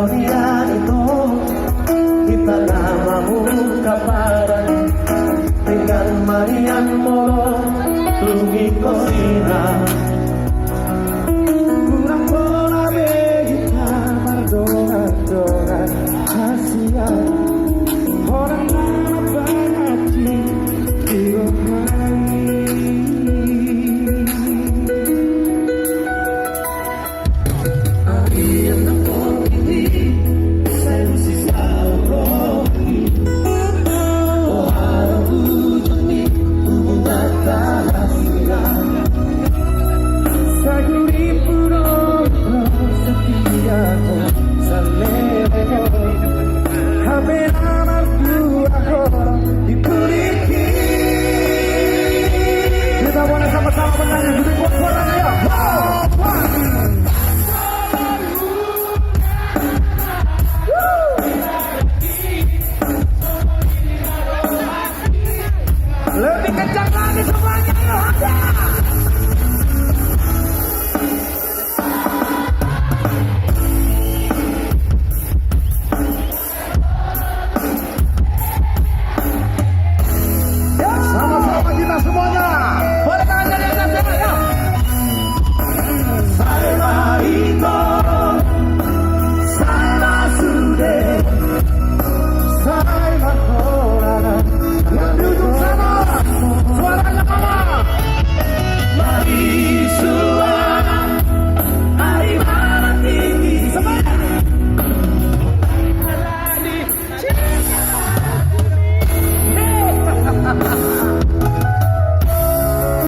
kalian itu kita namamu kaparan dengan marian moro lungi kosina kurang pola begita mardona hasia orang apa hati dirohani Kita boleh sama-sama menyanyi, beri suaranya ya. Wow!